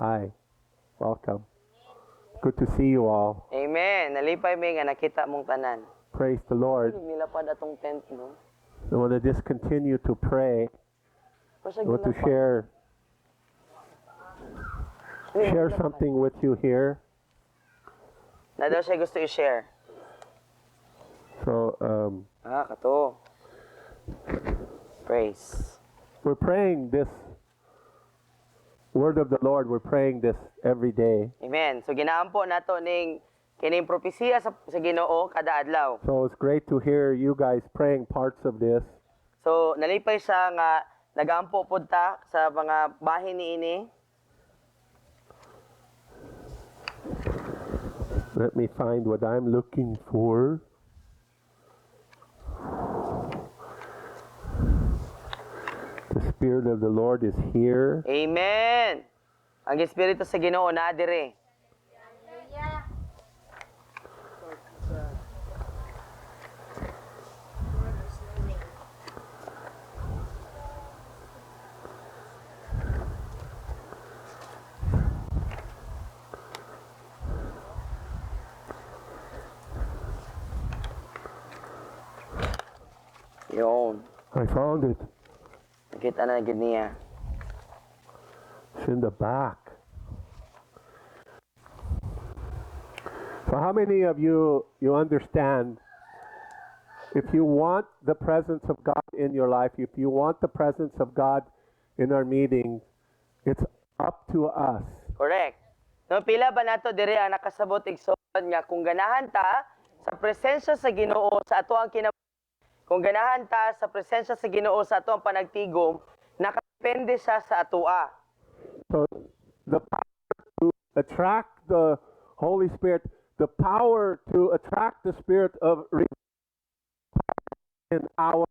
Hi. Welcome. Good to see you all. Amen. Nalipay mi nga nakita mong tanan. Praise the Lord. Nilapad atong tent, no? I want to just continue to pray. I want to share something with you here. Na daw siya gusto i-share. So, Kato. Praise. we're praying this word of the Lord. We're praying this every day. Amen. So ginaampo nato ning kining propesiya sa Ginoo kada adlaw. So it's great to hear you guys praying parts of this. So nalipay siya nga nagaampo pud ta sa mga bahin niini. Let me find what I'm looking for. The Spirit of the Lord is here. Amen. Ang espiritu sa Ginoo naa dire. Yun. I found it. Nakita na gid niya. It's in the back. So how many of you understand, if you want the presence of God in your life, if you want the presence of God in our meetings, it's up to us. Correct. No, pila ba nato dire ang nakasabot igsoon nga kung ganahan ta sa presensya sa Ginoo sa ato ang kung ganahan ta sa presensya sa Ginoo sa ato ang panagtigom, nakadepende siya sa atoa. So the power to attract the Holy Spirit, the power to attract the Spirit of in our.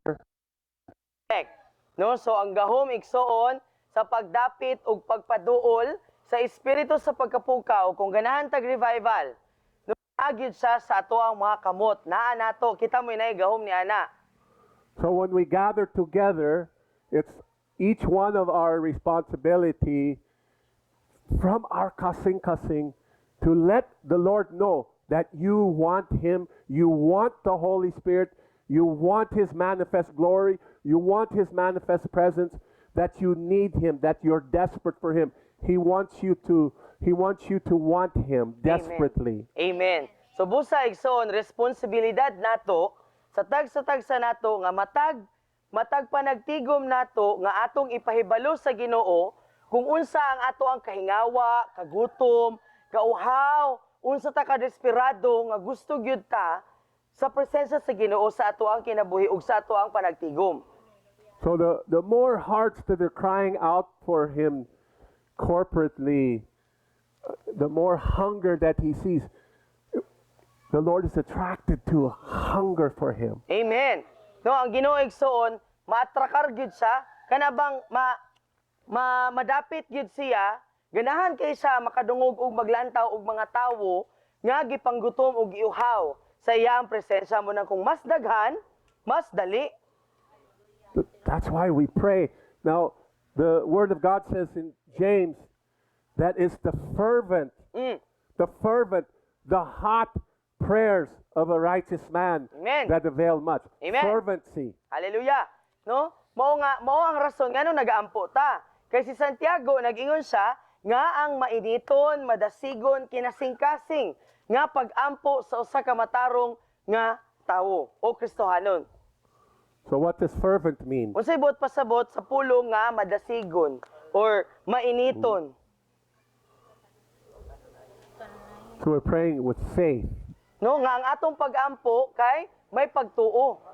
Correct. No, so ang gahom igsoon sa pagdapit ug pagpaduol sa espiritu sa pagkapukaw kung ganahan tag revival. No, agid siya sa ato ang mga kamot. Naa nato kita mo inay gahom ni ana. So when we gather together, it's each one of our responsibility from our cussing to let the Lord know that you want Him, you want the Holy Spirit, you want His manifest glory, you want His manifest presence, that you need Him, that you're desperate for Him. He wants you to want Him desperately. Amen. So busa igsoon responsibilidad nato sa tagsa nato nga matag panagtigom nato nga atong ipahibalo sa Ginoo kung unsa ang ato ang kahingawa, kagutom, kauhaw, unsa ta ka desperado nga gusto gyud ta sa presensya sa Ginoo sa ato ang kinabuhi ug sa ato ang panagtigom. So the more hearts that are crying out for Him corporately, the more hunger that He sees. The Lord is attracted to hunger for Him. Amen. No, ang Ginoo igsoon, maatrakar gyud siya kanabang madapit gyud siya, ganahan kay siya makadungog og maglantaw og mga tawo nga gipanggutom og iuhaw sa iyang presensya mo nang kung mas daghan, mas dali. That's why we pray. Now, the Word of God says in James that is the fervent, the hot prayers of a righteous man. Amen. That avail much. Amen. Fervency. Hallelujah. No? Mao ang rason ngano nagaampo ta. Kay si Santiago nag-ingon siya nga ang mainiton, madasigon, kinasing-kasing nga pag-ampo sa usa ka matarong nga tawo o Kristohanon. So what does fervent mean? Unsay buot pasabot sa pulong nga madasigon or mainiton. So we're praying with faith. No, nga ang atong pag-ampo kay may pagtuo.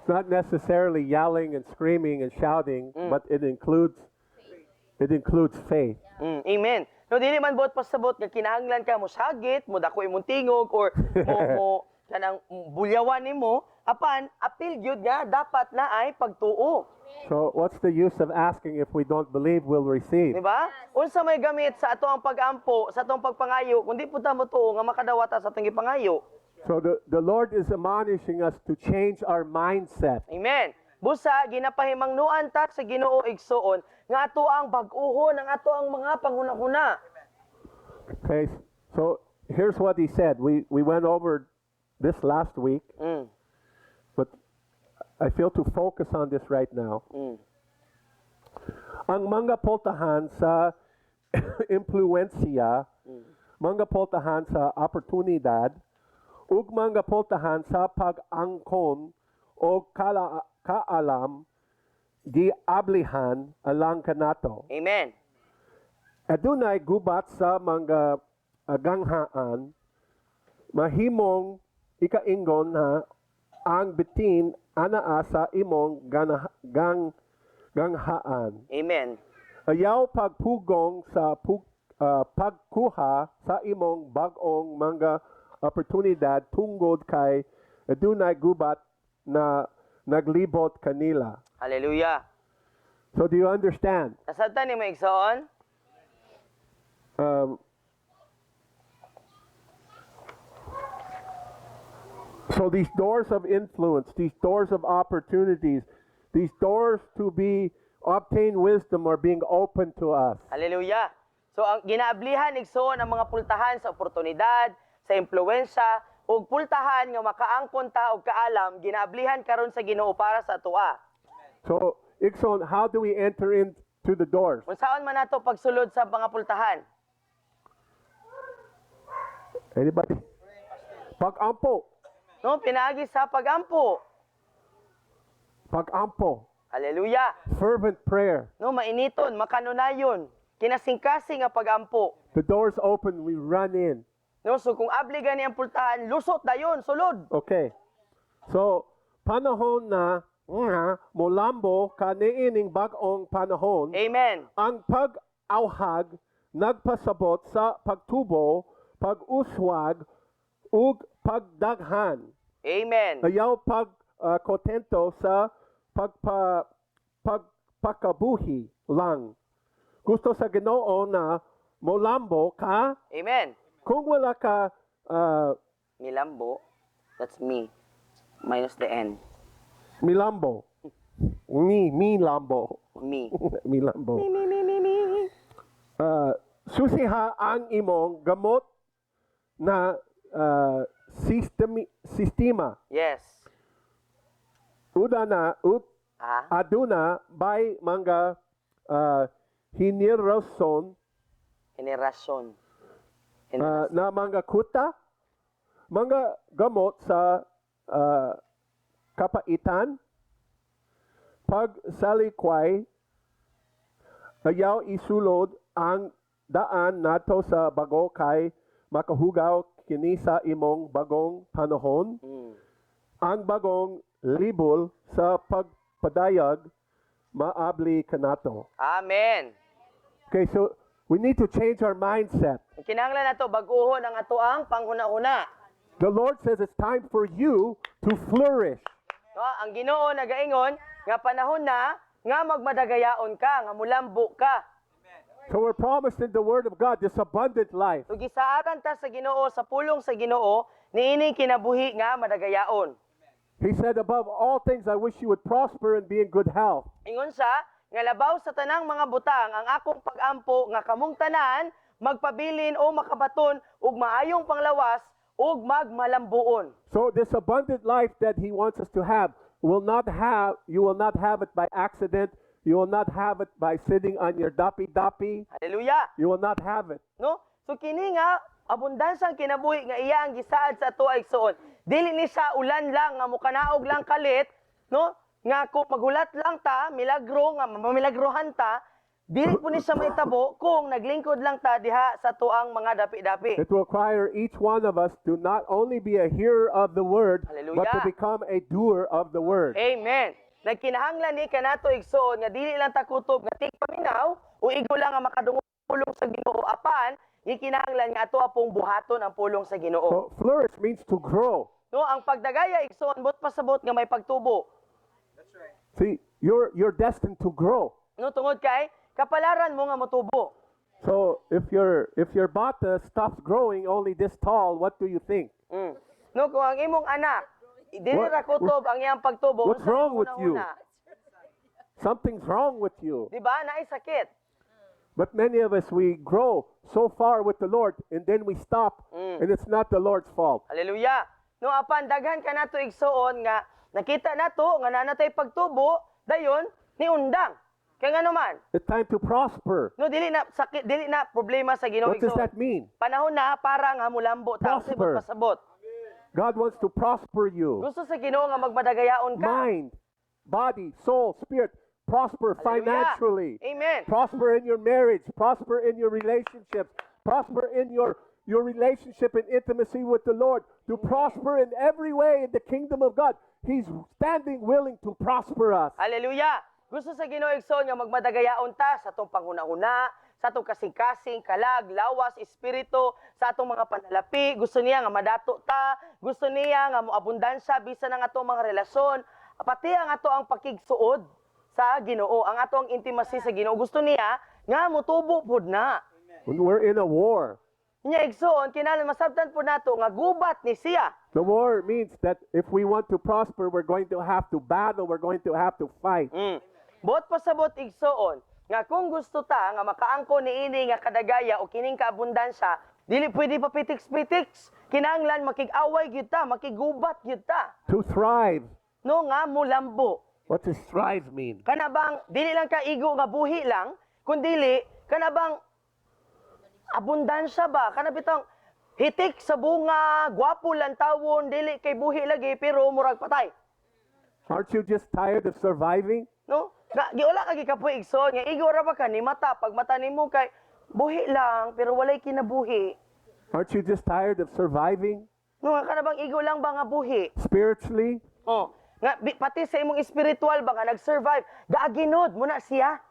It's not necessarily yelling and screaming and shouting, but it includes faith. Amen. No, dili man buot pasabot nga kinahanglan ka mo sagit, mo dako imong tingog or mo kanang bulyawan nimo, apan apil gyud nga dapat na ay pagtuo. So what's the use of asking if we don't believe we'll receive? Di ba? Unsa may gamit sa ato ang pag-ampo, sa atong pagpangayo, kundi po ta mo tuo nga makadawat sa atong gipangayo. So the Lord is admonishing us to change our mindset. Amen. Busa ginapahimangnuan ta sa Ginoo igsoon nga ato ang bag-ohon ang ato ang mga panghunahuna. Okay, so here's what he said. We went over this last week, Mm. but I feel to focus on this right now. Mm. Ang mga pultahan sa impluensya, mga pultahan sa oportunidad, ug mga pultahan sa pag-angkon o kaalam, giablihan alang kanato. Amen. Adunay gubat sa mga ganghaan, mahimong ikaingon na ang bitin anaa sa imong ganghaan. Amen. Ayaw pagpugong sa pagkuha sa imong bag-ong mga oportunidad tungod kay adunay gubat na naglibot kanila. Hallelujah. So do you understand? Nasabtan ni mo igsoon? So these doors of influence, these doors of opportunities, these doors to be obtain wisdom are being opened to us. Hallelujah. So ang ginaablihan igsoon ang mga pultahan sa oportunidad, sa impluwensya, ug pultahan nga makaangkon ta og kaalam ginaablihan karon sa Ginoo para sa atoa. So, Ikson, how do we enter into the doors? Unsaon man nato pagsulod sa mga pultahan? Anybody? Pag-ampo. No, pinaagi sa pagampo. Pag-ampo. Hallelujah. Fervent prayer. No, mainiton, makanunayon, kinasingkasing nga pagampo. The doors open, we run in. No, so kung abli gani ang pultahan, lusot dayon, sulod. Okay. So, panahon na molambo kaniining bag-ong panahon, Amen. ang pag-awhag nagpasabot sa pagtubo, pag-uswag, ug pagdaghan. Amen. Ayaw kontento sa pagpakabuhi lang. Gusto sa Ginoo na molambo ka. Amen. Kung wala ka Milambo, that's me. Minus the N. milambo. Milambo. Me. Milambo. Me. Susiha ang imong gamot na sistema. Yes. Aduna by mga hinirason Generasyon. na mga kuta, mga gamot sa kapaitan, pagsalikway, ayaw isulod ang daan nato sa bago kay makahugaw kini sa imong bagong panahon, ang bagong libol sa pagpadayag maabli kanato. Amen. Okay, so we need to change our mindset. Kinahanglan nato bag-ohon ang atoang panghuna-una. The Lord says it's time for you to flourish. No, ang Ginoo nagaingon nga panahon na nga magmadagayaon ka, nga mulambo ka. So we're promised in the Word of God this abundant life. Ug gisaaran ta sa Ginoo sa pulong sa Ginoo niining kinabuhi nga madagayaon. He said, above all things, I wish you would prosper and be in good health. Ingon sa nga labaw sa tanang mga butang ang akong pag-ampo nga kamong tanan magpabilin o makabaton ug maayong panglawas ug magmalambuon. So this abundant life that He wants us to have, you will not have it by accident. You will not have it by sitting on your dapi-dapi. Hallelujah. You will not have it. No? So kini nga abundansang kinabuhi nga iya ang gisaad sa ato ay igsoon. Dili ni sa ulan lang nga mukanaog lang kalit, no? Nga kung magulat lang ta, milagro nga mamilagrohan ta, dili po ni siya maitabo kung naglingkod lang ta diha sa tuang mga dapi-dapi. It will require each one of us to not only be a hearer of the Word, Hallelujah. but to become a doer of the Word. Amen. Nagkinahanglan ni kanato igsoon nga dili lang ta kutob nga tigpaminaw o igo lang nga makadungulong sa Ginoo apan gikinahanglan nga ato apong buhaton ang pulong sa Ginoo. So flourish means to grow. No, ang pagdagaya igsoon bot pasabot nga may pagtubo. See, you're destined to grow. No, tungod kay kapalaran mo nga motubo. So if your bata stops growing only this tall, what do you think? No, kung ang imong anak dili What- ra kutob ang iyang pagtubo. What's unsa wrong ang with you? una-una? Something's wrong with you. Di ba? Naay sakit. But many of us, we grow so far with the Lord and then we stop, and it's not the Lord's fault. Hallelujah. No apan daghan ka nato igsuon nga nakita nato nga nanatay pagtubo dayon ni undang. Kaya nga naman, It's time to prosper. no dili na sakit, dili na problema sa Ginoo What does igsuon. that mean? Panahon na para nga mulambo ta sa Prosper. pasabot. God wants to prosper you. Gusto sa Ginoo nga magmadagayaon ka. Mind, body, soul, spirit. Prosper Hallelujah. financially. Amen. Prosper in your marriage. Prosper in your relationships. Prosper in your relationship and intimacy with the Lord. To prosper in every way in the kingdom of God. He's standing willing to prosper us. Hallelujah. Gusto sa Ginoo igsoon nga magmadagayaon ta sa atong panghuna-huna, sa atong kasing-kasing, kalag, lawas, espiritu, sa atong mga panalapi. Gusto niya nga madato ta, gusto niya nga moabundansya bisan ang atong mga relasyon, pati ang ato ang pakigsuod sa Ginoo, ang ato ang intimacy sa Ginoo. Gusto niya nga motubo pud na. When we're in a war, Nya igsoon kinahanglan masabtan pud nato nga gubat ni siya. the war means that if we want to prosper, we're going to have to battle, we're going to have to fight. Buot pasabot igsoon nga kung gusto ta nga makaangko niini nga kadagaya o kining kaabundansya, dili pwede pa pitiks-pitiks. Kinahanglan makig-away gyud ta, makigubat gyud ta. To thrive. No nga mulambo. What does thrive mean? Kana bang dili lang ka igo nga buhi lang, kundi kana bang abundansya ba? Kana bitang hitik sa bunga, gwapo lang tawon, dili kay buhi lagi pero murag patay. Aren't you just tired of surviving? No? Wala ka gikapoy igsoon nga igo ra ba ka ni mata pag mata nimo kay buhi lang pero walay kinabuhi. Aren't you just tired of surviving No, nga kana bang igo lang ba nga buhi? spiritually? Oh, nga pati sa imong espiritual ba nga nag-survive, gaaginod mo na siya.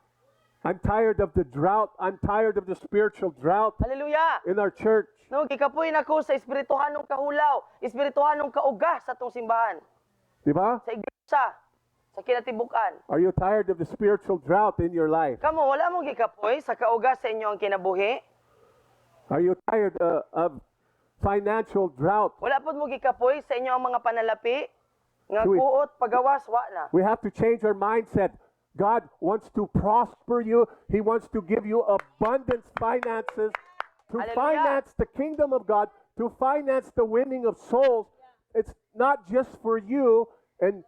I'm tired of the drought. I'm tired of the spiritual drought Hallelujah. in our church. No, gikapoy nako sa espirituhanong kahulaw, espirituhanong kaugas sa atong simbahan, Di ba? sa iglesia, sa kinatibukan. Are you tired of the spiritual drought in your life? Kamo wala mo gikapoy sa kaugas sa inyo ang kinabuhi? Are you tired of financial drought? Wala pod mo gikapoy sa inyo ang mga panalapi? Nga Sweet. kuot, pagawas, wa na. We have to change our mindset. God wants to prosper you. He wants to give you abundant finances to Hallelujah. finance the kingdom of God, to finance the winning of souls. It's not just for you and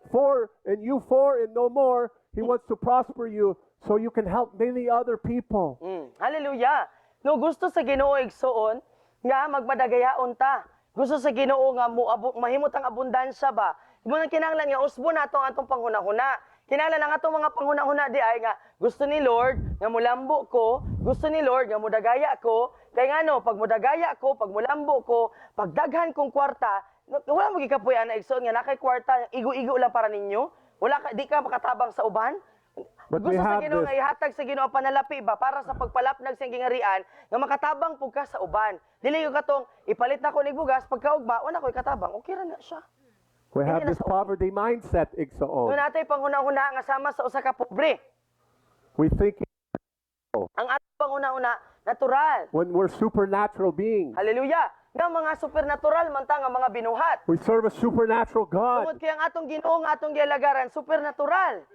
you for and no more. He wants to prosper you so you can help many other people. Hallelujah. No, gusto sa Ginoo igsoon nga magmadagayaon ta. Gusto sa Ginoo nga mahimot ang abundansya ba? Mo nang kinahanglan nga usbo nato ang atong panghuna-huna. Kinahanglan ang atong mga panghuna-huna di ay nga gusto ni Lord nga mulambo ko, gusto ni Lord nga mudagaya ko. Kay ngano pag mudagaya ko, pag mulambo ko, pag daghan kong kwarta, wala mo gikapoy ana igsoon nga nakay kwarta igo-igo lang para ninyo. Wala ka di ka makatabang sa uban. But we Gusto sa have Ginoo this. nga ihatag sa Ginoo ang panalapi ba para sa pagpalapnag sa gingarian nga makatabang pug ka sa uban. Dili yung katong ipalit na ko nig bugas pagkaugma wala ko'y katabang. Okay ra na siya. We have Hindi na this sa- poverty mindset, No Igsoon. natay panghuna-huna nga sama sa usa ka pobre. We think Ang atong panghuna-huna natural. when we're supernatural beings. Hallelujah. Nga mga supernatural man ta nga mga binuhat. We serve a supernatural God. Tungod kay ang atong Ginoo nga atong gialagaran supernatural.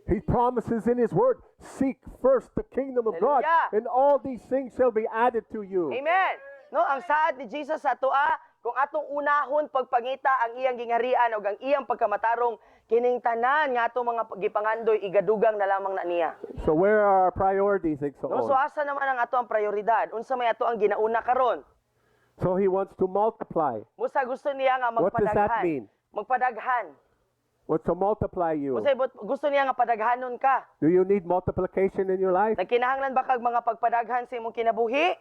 He promises in His Word, seek first the kingdom of God, Hallelujah. and all these things shall be added to you. Amen. No, ang saad ni Jesus sa atoa, kung atong unahon pagpangita ang iyang gingharian o ang iyang pagkamatarong kining tanan nga atong mga gipangandoy igadugang na lamang na niya. So where are our priorities, No, Igsoon? so asa naman ang ato ang prioridad? Unsa may ato ang ginauna karon? So He wants to multiply. Musa gusto niya nga What does that magpadaghan. mean? Magpadaghan. Wants to multiply you. Musa gusto niya nga padaghanon ka. Do you need multiplication in your life? Nagkinahanglan ba kag mga pagpadaghan sa imong kinabuhi?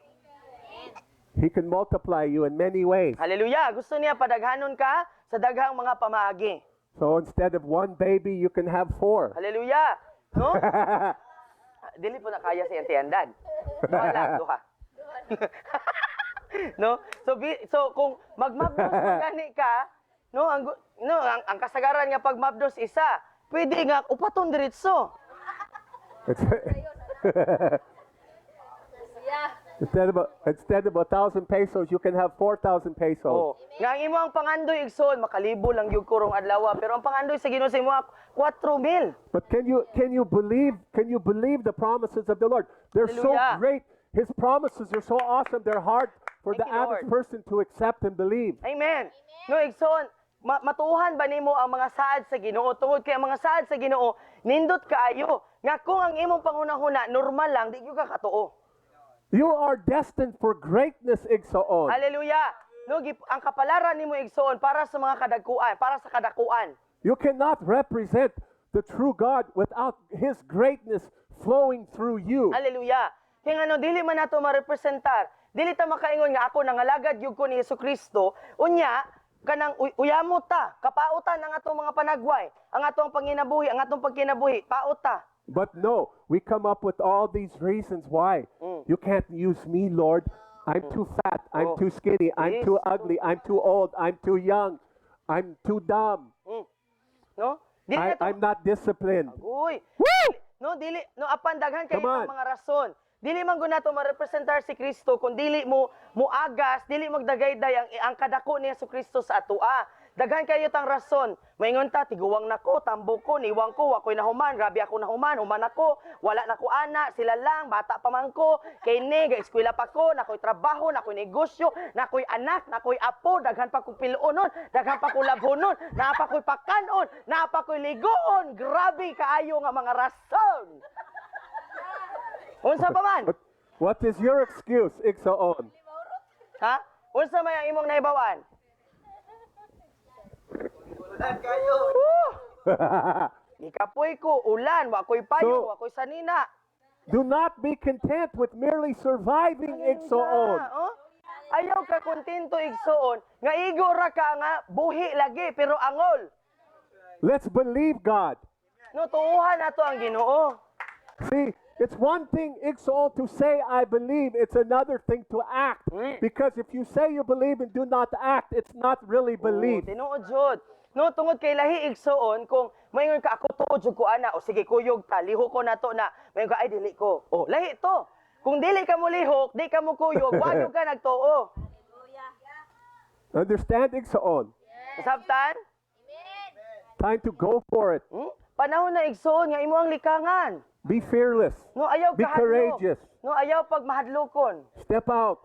He can multiply you in many ways. Hallelujah. Gusto niya padaghanon ka sa daghang mga pamaagi. So instead of one baby, you can have 4. Hallelujah. No? Dili po na kaya si Auntie Andad. Duha lang, duha. No? So kung magmabdos gani ka, no, ang kasagaran nga pag mabdos isa, pwede nga upaton diretso. It's- Yeah. Instead of 1,000 pesos, you can have 4,000 pesos. Oh. Nga ang imo ang pangandoy igsoon makalibo lang gyud kurong adlaw, pero ang pangandoy sa Ginoo sa imo 4,000. But can you believe the promises of the Lord? They're Hallelujah. so great. His promises are so awesome. They're hard for Thank the you, average Lord. person to accept and believe. Amen. No igsoon, matuhan ba nimo ang mga saad sa Ginoo tungod kay ang mga saad sa Ginoo nindot kaayo. Nga kung ang imong pangunahuna normal lang di gyud ka katuo. You are destined for greatness, Igsoon. Hallelujah. No, ang kapalaran nimo igsoon para sa mga kadagkuan, para sa kadakuan. You cannot represent the true God without His greatness flowing through you. Hallelujah. Kaya ano, dili man nato marepresentar. Dili ta makaingon nga ako nangalagad yug ko ni Hesukristo. Unya, kanang uyamo ta, kapautan ang atong mga panagway, ang atong panginabuhi, ang atong pagkinabuhi, pauta. But no, we come up with all these reasons why. You can't use me, Lord. I'm too fat. I'm Oh. too skinny. I'm Yes. too ugly. I'm too old. I'm too young. I'm too dumb. No? Dili nato I'm not disciplined. Uy. No, dili no apan daghan kay Come on. mga rason. Dili man gud nato marepresentar si Kristo kung dili mo muagas, dili magdagayday ang kadako ni Hesukristo sa atoa. Daghan kayo tang rason. Maingon ta tiguwang nako, tambok ko, niwang ko, wakoy nahuman, grabe ako nahuman, human ako, wala nako ana, sila lang, bata pa man ko, kay ni eskwela pa ko, nakoy trabaho, nakoy negosyo, nakoy anak, nakoy apo, daghan pa ko piluonon, daghan pa ko labhonon, naapa ko'y pakanon, naapa ko'y ligoon. Grabe kaayo nga mga rason. Unsa pa man? But what is your excuse, Igsoon? Ha? Unsa may ang imong naibawan? Ikapoy ko, ulan, wakoy payo, So- wakoy sanina. Do not be content with merely surviving, Igsoon. Oh? Ayaw ka kontento igsoon, nga igo ra ka nga buhi lagi pero angol. Let's believe God. No tuuhan nato ang Ginoo. See, it's one thing, Igsoon, to say, I believe. It's another thing to act. Because if you say you believe and do not act, it's not really belief. Tinuod jud. No tungod kay lahi igsoon kung mayngon ka ako tuod jud ko ana o sige kuyog ta liho ko nato na mayngon ka ay dili ko. Oh, lahi to. Kung dili ka mo lihok, di ka mo kuyog, wag ka nagtuo. Understand, Igsoon? Sabtan? Time to go for it. Panahon na igsoon nga imo ang likangan. Be fearless. No ayaw Be kahadlok. courageous. No ayaw pag mahadlokon. Step out.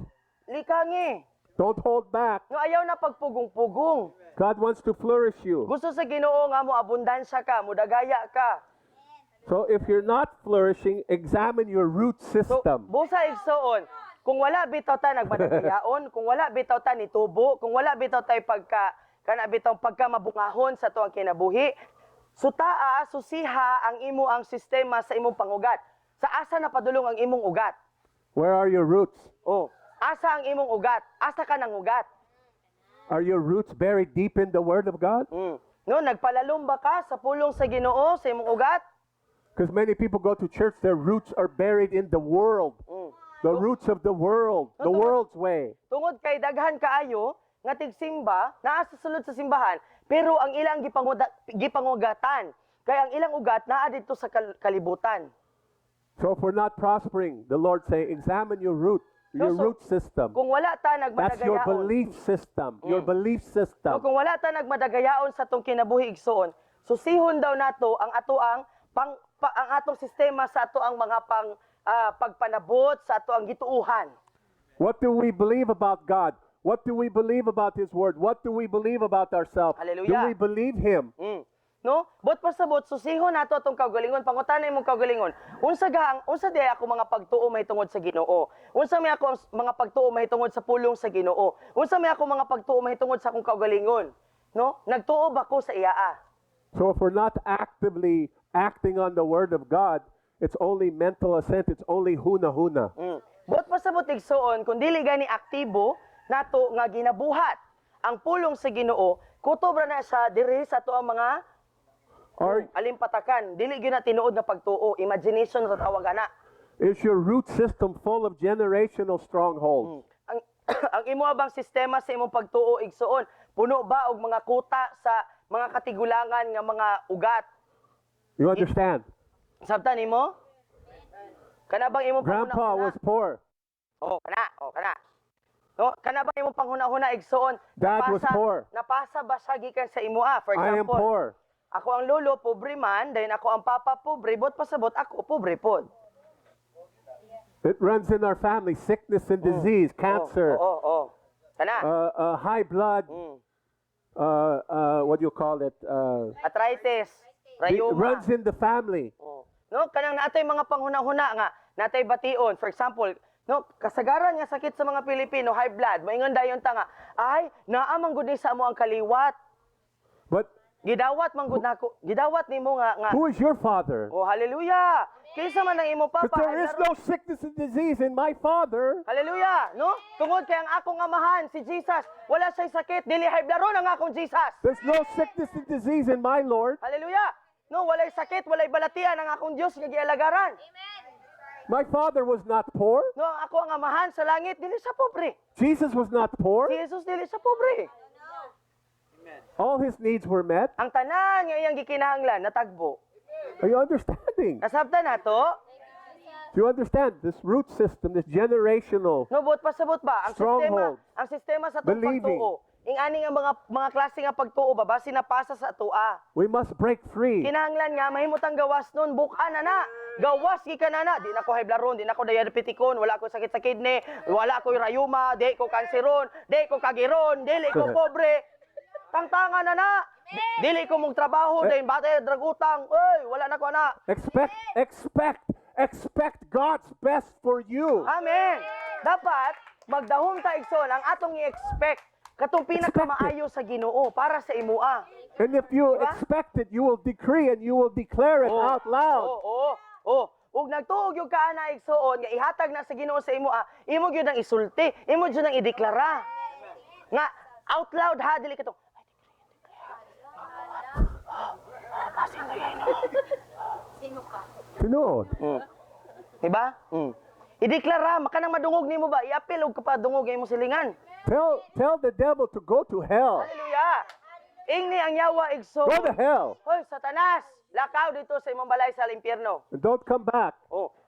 Likangi. Don't hold back. No ayaw na pagpugong-pugong. God wants to flourish you. Gusto sa Ginoo nga mo abundansya ka, mo dagaya ka. So if you're not flourishing, examine your root So system. busa igsoon, kung wala bitaw ta nagmadagayaon, kung wala bitaw ta nitubo, kung wala bitaw tay kana bitaw pagka mabungahon sa tuang kinabuhi, sutaa susiha ang imo ang sistema sa imong pangugat. Sa asa na padulong ang imong ugat? Where are your roots? Oh, asa ang imong ugat? Asa ka nang ugat? Are your roots buried deep in the Word of God? No, nagpalalom ba ka sa pulong sa Ginoo sa imong ugat? Because many people go to church, their roots are buried in the world. The roots of the world, the world's way. Tungod kay daghan kaayo nga tigsimba naa sa sulod sa simbahan, pero ang ilang gipangugatan kay ang ilang ugat naa dito sa kalibutan. So if we're not prospering, the Lord say, examine your root So, root system. Kung wala ta That's your nagmadagayaon, belief system. Your belief o system. kung wala ta nagmadagayaon sa tong kinabuhi igsoon, susihon daw nato ang atoang ang atong sistema sa atoang mga pagpanabot sa atoang gituuhan. What do we believe about God? What do we believe about His Word? What do we believe about ourselves? Hallelujah. Do we believe Him? No? Bot pasabot susihon nato atong kaugalingon, pangutanay mong kaugalingon. Unsa di ako mga pagtuo mahitungod sa Ginoo? Unsa may ako mga pagtuo mahitungod sa pulong sa Ginoo? Unsa may ako mga pagtuo mahitungod sa akong kaugalingon? No? Nagtuo ba ko sa iyaa? So if we're not actively acting on the Word of God, it's only mental assent. It's only huna-huna. Bot pasabot igsoon kung dili gani aktibo nato nga ginabuhat ang pulong sa Ginoo, kutob ra na sa diri sa ato ang mga alimpatakan. Dili gyud na tinuod nga pagtuo, imagination sa tawag ana. Is your root system full of generational strongholds? Ang ang imo bang sistema sa imong pagtuo igsoon, puno ba og mga kuta sa mga katigulangan nga mga ugat? You understand? Sabtan nimo? Kana bang imong Grandpa pangunahuna? was poor. Kana. No, kana ba imong panghuna-huna igsoon? Dad was poor. Napasa ba siya gikan sa imo? For I am example, poor. ako ang lolo pobre man, dayon ako ang papa pobre, bot pasabot ako pobre pod. It runs in our family, sickness and disease, cancer, Kana. high blood, what do you call it? Arthritis, It rayuma. runs in the family. No, kanang natay mga panghuna-huna nga, natay bation. For example, no, kasagaran nga sakit sa mga Pilipino, high blood, moingon dayon ta nga, ay, naamang gud ni sa amo ang kaliwat. But Gidawat man gud nako. Gidawat nimo nga. who is your father? Oh, hallelujah. Kinsa man ang imo But papa? there is no sickness and disease in my father. Hallelujah, no? Tungod kay ang akong amahan si Jesus, wala siyang sakit, dili high blood ron ang akong Jesus. There's no sickness and disease in my Lord. Hallelujah. No, walay sakit, walay balatian ang akong Dios nga gialagaran. My father was not poor. No, ang ako ang amahan sa langit dili sa pobre. Jesus was not poor. Si Jesus dili sa pobre. All his needs were met. Ang tanan nga iyang gikinahanglan natagbo. Are you understanding? Nasabtan nato? Do you understand this root system, this generational? No, bot pasabot ba? Stronghold. Ang sistema sa tuong Believing. pagtuo. Ing ani nga mga klase nga pagtuo ba basi napasa sa tua. We must break free. Kinahanglan nga mahimutang gawas nun, bukan na. Gawas gikan na. Di na ko high blood ron, di na ko diabetikon, wala ko sakit sa kidney, wala ko rayuma, di ko kanseron, di ko kagiron, dili ko pobre. Tangtangan na. Dili ko mong trabaho, dahil bate dragutang. Oy, wala na ko na. Expect God's best for you. Amen. Dapat magdahom ta igsoon ang atong i-expect katong pinakamaayo sa Ginoo para sa imua. And if you Diba? expect it, you will decree and you will declare it out loud. Ug nagtuog yung kaana igsoon nga ihatag na sa Ginoo sa imua, imo gyud ang isulti, imo gyud ang ideklara. Nga out loud ha dili ka to. Tinood. Diba? Ideklara, makanang madungog nimo ba? Iapil og kapadungog imo silingan. Tell the devil to go to hell. Hallelujah. Ingni ang yawa igsoon. Go to hell. Hoy, Satanas, lakaw dito sa imong balay sa impyerno. And don't come back.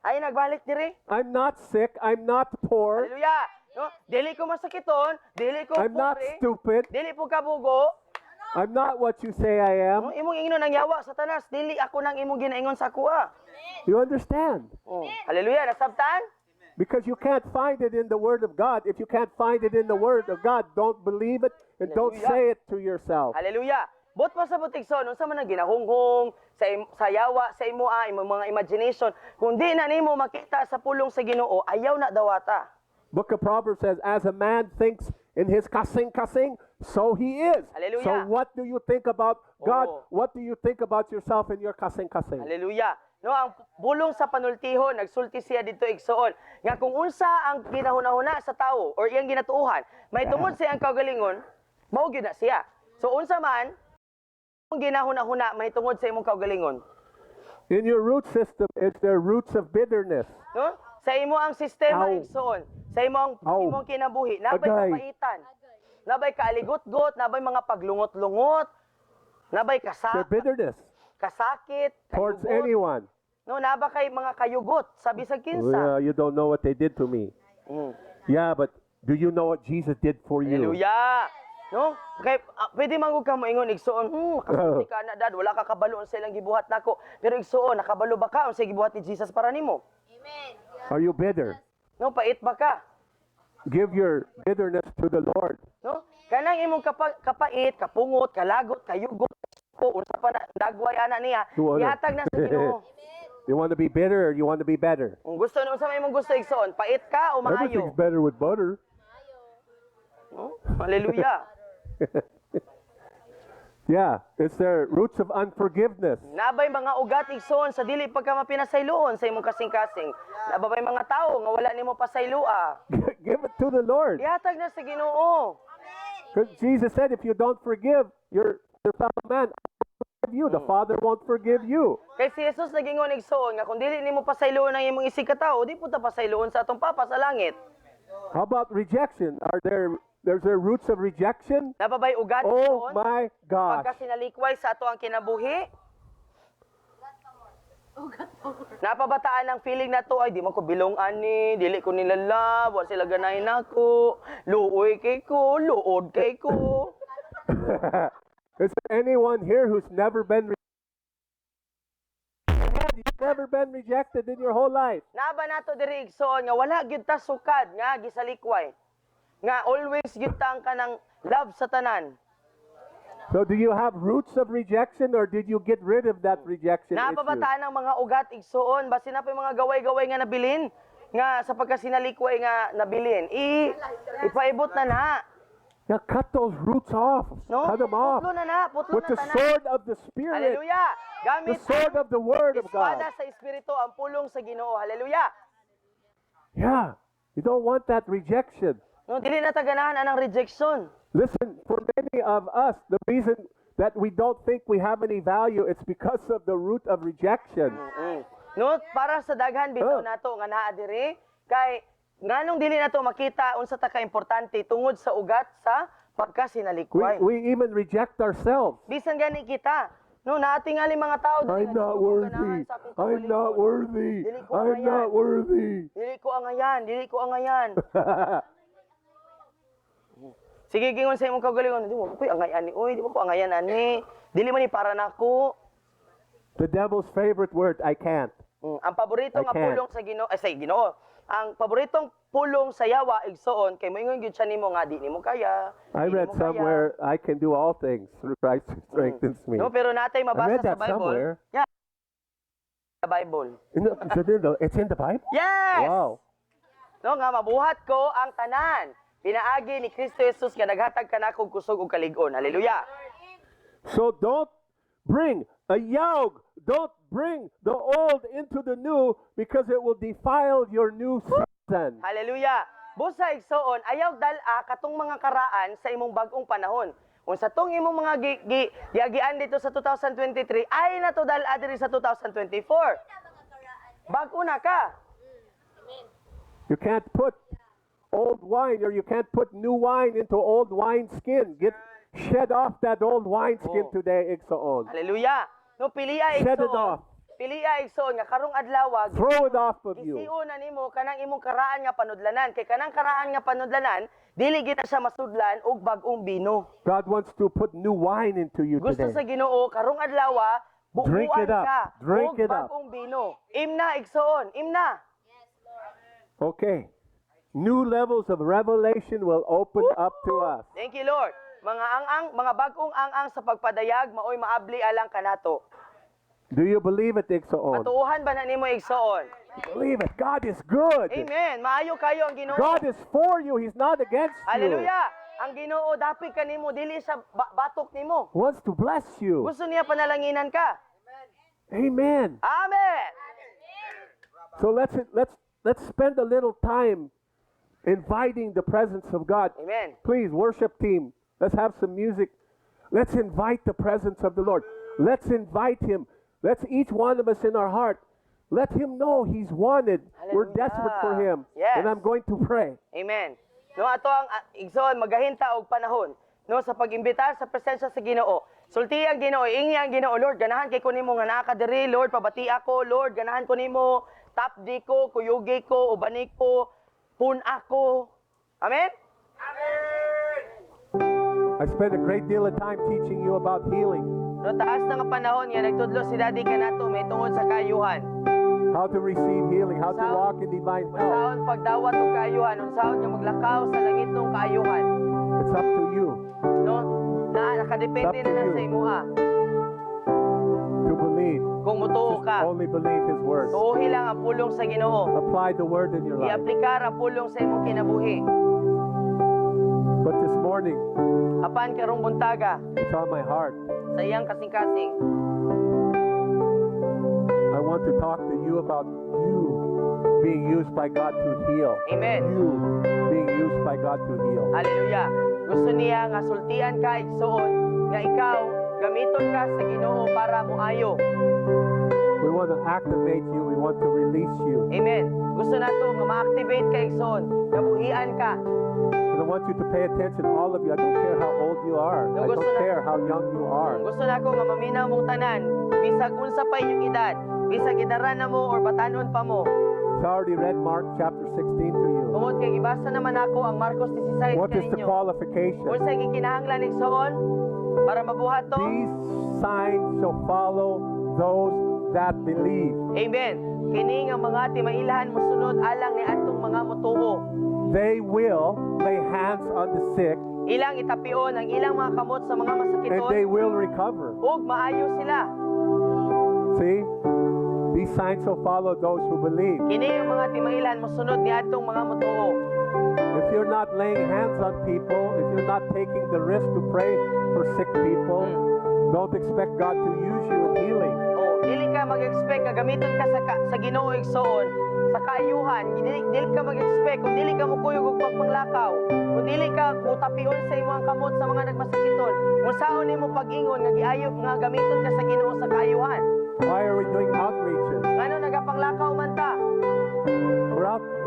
Ay nagbalik diri. I'm not sick. I'm not poor. Hallelujah. No, dili ko masakiton, dili ko I'm not pobre, stupid. dili po kabugo. I'm not what you say I am. No, imong ingnon ang yawa, Satanas, dili ako nang imong ginaingon sa kuha. You understand? Hallelujah, nasabtan? Because you can't find it in the Word of God. If you can't find it in the Word of God, don't believe it and don't Hallelujah. say it to yourself. Hallelujah. Bot pa sa butigson, unsa man ang ginahunghong sa yawa sa imo imong mga imagination, kung di na nimo makita sa pulong sa Ginoo, ayaw na dawata. Book of Proverbs says, as a man thinks in his kasing, so he is. Hallelujah. So what do you think about God? Oh. What do you think about yourself in your kasing? Hallelujah. No, ang bulong sa panultihon, nagsulti siya dito igsoon, nga kung unsa ang ginahuna-huna sa tawo or iyang ginatuuhan, may tungod sa iyang kaugalingon, mao gyud na siya. So unsa man ang ginahuna-huna may tungod sa imong kaugalingon. In your root system, is there roots of bitterness. No? Sa imo ang sistema Aw. igsoon, sa imong kinabuhi, nabay Agay. kapaitan. Nabay kaaligot-got, nabay mga paglungot-lungot, nabay There bitterness kasakit, towards kayugot. anyone. No, naba kay mga kayugot sa bisag kinsa. Well, you don't know what they did to me. Yeah, but do you know what Jesus did for you? Hallelujah. No? Kay pwede mangug ka moingon igsoon, kasulti ka na dad, wala ka kabalo sa ilang gibuhat nako. Pero igsoon, nakabalo ba ka unsa gibuhat ni Jesus para nimo? Amen. Are you bitter? No, pait ba ka? Give your bitterness to the Lord. No? Kanang imong kapait, kapungot, kalagot, kayugot, ko unsa pa na dagway ana niya, To ano? ihatag na sa Ginoo. You want to be bitter or you want to be better? Kung gusto na unsa may imong gusto igsoon, pait ka o maayo? Everything's better with butter. No? Hallelujah. Yeah, it's their roots of unforgiveness. Nabay mga ugat igsoon sa dili pagka mapinasayloon sa imong kasing-kasing. Nababay mga tao nga wala nimo pasaylua. Give it to the Lord. Ihatag na sa Ginoo. Because Jesus said, if you don't forgive your fellow man, I will forgive you. The Father won't forgive you. Kay si Jesus nagingon igsoon nga kung dili nimo pasayloon ang imong isig ka tawo, di po ta pasayloon sa atong Papa sa langit. How about rejection? There's there roots of rejection? Nababay ugat Oh igsoon my gosh. pagka sinalikway sa ato ang kinabuhi. Napabataan ang feeling na to, ay di man ko bilong ani, dili ko nila love, wala sila ganahin ako, luoy kay ko, luod kay ko. Is there anyone here who's never been You've never been rejected in your whole life? Naba nato diri igsoon nga wala gyud ta sukad nga gisalikway. Nga always gyud ta ang kanang love sa tanan. So do you have roots of rejection or did you get rid of that rejection issue? Napabataan ang mga ugat igsoon basin na pa yung mga gaway-gaway nga nabilin nga sa pagkasinalikway nga nabilin. Ipaibot na. Now cut those roots off. No? Cut them off. Putlo With na the tanan. sword of the Spirit. Hallelujah. The Gamit sword of the Word of God. espada sa Espiritu ang pulong sa Ginoo. Hallelujah. Yeah. You don't want that rejection. No, dili na taganahan anang rejection. Listen, for many of us, the reason that we don't think we have any value, it's because of the root of rejection. No, para sa daghan bitaw Oh. nato nga naa diri kay nganong dili nato makita unsa ta ka importante tungod sa ugat sa pagkasinalikway. We even reject ourselves. Bisan gani kita. No, naatingali mga tao dili I'm nga, not dili ko worthy. ganahan sa akong I'm not kaugalingon. worthy. Dili ko I'm angayan. not worthy. Dili ko angayan. Sige gingon sa imong kaugalingon, di mo ko angayan ni oy, di mo ko angayan ani. Dili man ni para nako. The devil's favorite word, I can't. Ang paborito I nga can't. pulong sa Ginoo, ay sa Ginoo. Ang paboritong pulong sa yawa igsoon kay moingon gyud siya nimo nga di nimo kaya. I di read nimo kaya. somewhere, I can do all things through Christ who strengthens me. No, pero natay I mabasa read sa that Bible. somewhere. Yeah. Sa Bible. It's in the Bible? Yes. Wow. No nga mabuhat ko ang tanan. Pinaagi ni Kristo Jesus nga naghatag kanako og kusog ug kalig-on. Hallelujah. So don't bring a yoke. Don't bring the old into the new because it will defile your new season. Hallelujah. Busa igsoon ayaw dal-a katong mga karaan sa imong bag-ong panahon. Unsa tong imong mga giagian dito sa 2023 ay nato dal-a diri sa 2024. Bag-o na ka. You can't put old wine or you can't put new wine into old wine skin. Shed off that old wine skin Oh. today, Igsoon. Hallelujah. No piliya Shed it igsoon. off. Piliya igsoon nga karong adlaw Throw it off of you. isiu na nimo kanang imong karaan nga panudlanan kay kanang karaan nga panudlanan dili gid na siya masudlan og bag-ong bino. God wants to put new wine into you Gusto today. sa Ginoo karong adlaw Drink buuan it up. ka Drink og it up. bag-ong bino. Imna igsoon, imna. Okay. New levels of revelation will open up to us. Thank you Lord. Mga bag-ong ang sa pagpadayag maoy maabli alang kanato. Do you believe it, Igsoon? Matuuhan ba na nimo igsoon? Believe it. God is good. Amen. Maayo kayo ang Ginoo. God is for you. He's not against you. Hallelujah. Ang Ginoo dapig kanimo dili sa batok nimo. Wants to bless you. Gusto niya panalanginan ka. Amen. Amen. So let's spend a little time inviting the presence of God. Amen. Please, worship team, let's have some music. Let's invite the presence of the Lord. Let's invite Him. Let's each one of us in our heart. Let Him know He's wanted. We're Hallelujah. desperate for Him. Yes. And I'm going to pray. Amen. No ato ang igsoon magahinta og panahon no sa pag-imbitar sa presensya sa Ginoo. Sulti ang Ginoo, ingi ang Ginoo, Lord, ganahan kay ko nimo nga naa ka diri, Lord, pabati ako, Lord, ganahan ko nimo, tapdi ko, kuyugi ko, ubani ko, pun ako. Amen. I spent a great deal of time teaching you about healing, No taas na nga panahon nga nagtudlo si Daddy kanato may tungod sa kayuhan. how to receive healing, how to walk in divine health. Unsaon pagdawat og kayuhan, unsaon nga maglakaw sa langit ng kayuhan. It's up to you No? Nakadepende na sa imuha. to believe. Kung mutuo Just ka, only believe His word. tuuhi lang ang pulong sa Ginoo. Apply the word in your life. I-aplikar ang pulong sa imong kinabuhi. But this morning, Apan karong buntaga it's on my heart. sa iyang kasing-kasing. I want to talk to you about you being used by God to heal. Amen. You being used by God to heal. Hallelujah. Gusto niya nga sultian ka igsoon nga ikaw gamiton ka sa Ginoo para moayo. We want to activate you. We want to release you. Amen. Gusto nato nga ma-activate ka igsoon, nabuhian ka. And I want you to pay attention, all of you. I don't care how old you are. I don't care how young you are. Gusto nako nga maminaw mong tanan, bisag unsa pa inyong edad, Bisag gidaran na mo or batanon pa mo. So I already read Mark chapter 16 to you. Tungod kay gibasa naman ako ang Marcos 16 What is the kaninyo. qualification? Unsay gikinahanglan igsoon para mabuhat to? These signs shall follow those that believe. Amen. Kini nga mga timailahan mosunod alang ni atong mga motuo. They will lay hands on the sick Ilang itapion ang ilang mga kamot sa mga and masakiton they will recover. ug maayo sila. See? These signs shall follow those who believe. Kini ang mga timailahan mosunod ni atong mga motuo. If you're not laying hands on people, if you're not taking the risk to pray for sick people, don't expect God to use you in healing. Oh, dili ka mag-expect nga gamiton ka sa Ginoo igsoon sa kaayuhan. Dili ka mag-expect kung dili ka mukuyog og pagpanglakaw. Kung dili ka mutapion sa imong kamot sa mga nagmasakiton. Kung saon nimo pag-ingon nga giayo nga gamiton ka sa Ginoo sa kaayuhan. Why are we doing outreaches? Ngano nagapanglakaw man ta?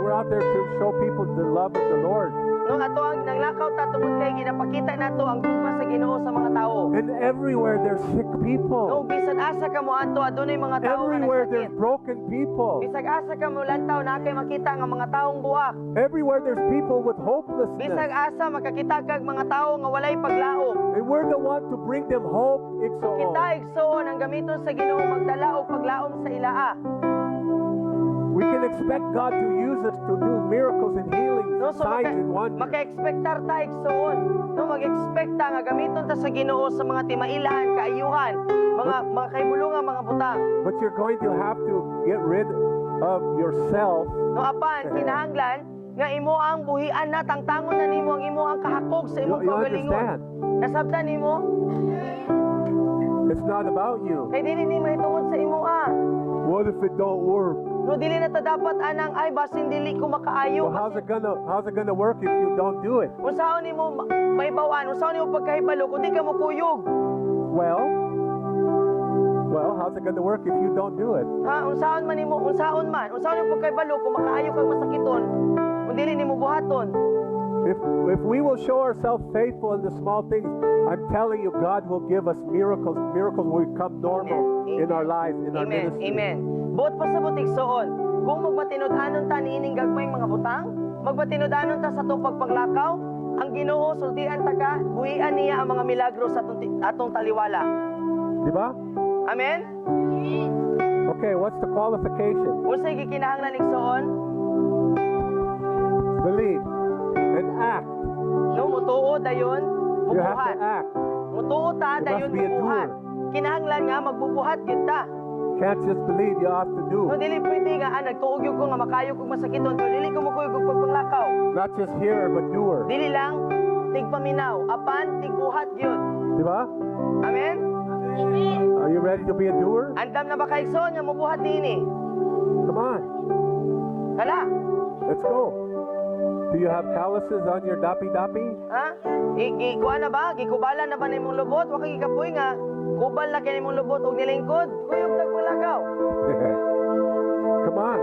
We're out there to show people the love of the Lord. No ato ang nanglakaw ta tungod kay ginapakita nato ang gugma sa Ginoo sa mga tawo. And everywhere there's sick No people. bisan asa ka mo adto adunay mga tawo nga Everywhere nagsakit. there's broken people. Bisag asa ka mo lantaw na kay makita nga mga taong buak. Everywhere there's people with Bisag hopelessness. asa makakita kag mga tawo nga walay paglaom. And we're the one to bring them hope. It's Kita all. igsoon ang gamiton sa Ginoo magdala og paglaom sa ilaa. We can expect God to use us to do miracles and healings, No so signs and wonders. maka-expectar ta igsoon. No mag-expect ta nga gamiton ta sa Ginoo sa mga timailahan, kaayuhan, mga kahimulungan, mga butang. But you're going to have to get rid of yourself. No apan kinahanglan nga imo ang buhian na tangtangon na nimo ang imo ang kahakog sa imong You kaugalingon. understand? Nasabtan nimo? It's not about you. Kay dili ni mahitungod sa imo What if it don't work? No dili na ta dapat anang ay basin dili ko makaayo. Well, how's it gonna work if you don't do it? Unsaon nimo maibawan? Unsaon nimo pagkahibalo kung di ka mo kuyog? Well, how's it gonna work if you don't do it? Ha, unsaon man nimo? Unsaon nimo pagkahibalo kung makaayo kag masakiton? Kung dili nimo buhaton. If we will show ourselves faithful in the small things, I'm telling you, God will give us miracles. Miracles will become normal Amen. in our lives, in our Amen. ministry. Amen. Buot pa sa butig soon. Kung magmatinud-anon ta niining gagmay mga butang, magmatinud-anon ta sa atong pagpanglakaw, ang Ginoo sultian ta ka, buhian niya ang mga milagro sa atong taliwala. Di ba? Amen. Okay, what's the qualification? Unsay gikinahanglan igsoon? Believe and act. No mutuo dayon You have bubuhat. to act. Mutuo ta You dayon must be a bubuhat. Kinahanglan nga magbubuhat gyud ta. Can't just believe, you have to do. No dili pwede nga nagtuog gyud ko nga makayo kog masakiton pero dili ko mukuyog og pagpanglakaw. Not just hearer, but doer. Dili lang tigpaminaw, apan tigbuhat gyud. Di ba? Amen. Are you ready to be a doer? Andam na ba kay igsoon nga mubuhat niini? Come on, Kala, let's go. Do you have calluses on your dapi-dapi? ha? Kuha na ba? Gikubalan na ba nimong lubot? Wa kay gikapoy nga kubal na kay nimong lubot og nilingkod. Kuyog tagpalakaw. Come on.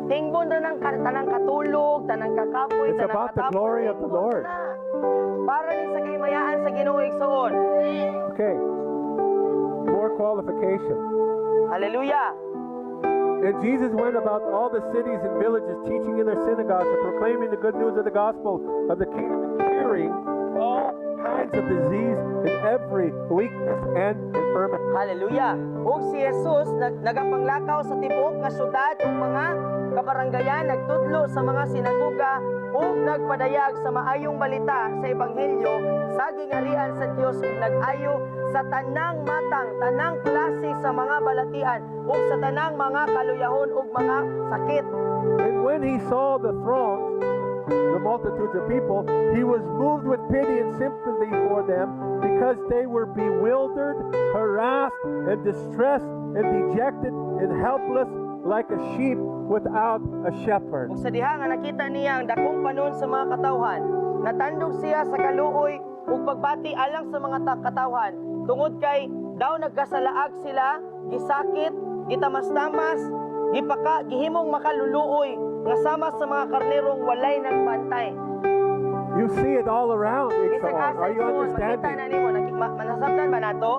Tingbon na ng tanang katulog, tanang kakapoy, It's tanang about the katapos, glory of the tingbon Lord. na. Para ni sa kahimayaan sa Ginoo igsoon. Okay. More qualification. Hallelujah. And Jesus went about all the cities and villages, teaching in their synagogues and proclaiming the good news of the gospel of the kingdom, and curing all kinds of disease and every weakness and infirmity. Hallelujah. Ug si Jesus nagapanglakaw sa tibuok nga syudad ug mga kabaranggayan, nagtudlo sa mga sinagoga ug nagpadayag sa maayong balita sa ebanghelyo sa gingarihan sa Dios ug nag-ayo sa tanang matang, tanang klase sa mga balatian ug sa tanang mga kaluyahon ug mga sakit. And when he saw the throngs, the multitudes of people, he was moved with pity and sympathy for them because they were bewildered, harassed, and distressed, and dejected, and helpless like a sheep without a shepherd. Ug sa diha nga nakita niya ang dakong panon sa mga katawhan, natandog siya sa kaluoy ug pagbati alang sa mga katawhan tungod kay daw nagkasalaag sila, gisakit, gitamas-tamas, gihimong makaluluoy nga sama sa mga karnerong walay nagbantay. You see it all around, Bisag Ixon. asa Are you igsoon, makita na understanding? nimo, manasabtan ba nato?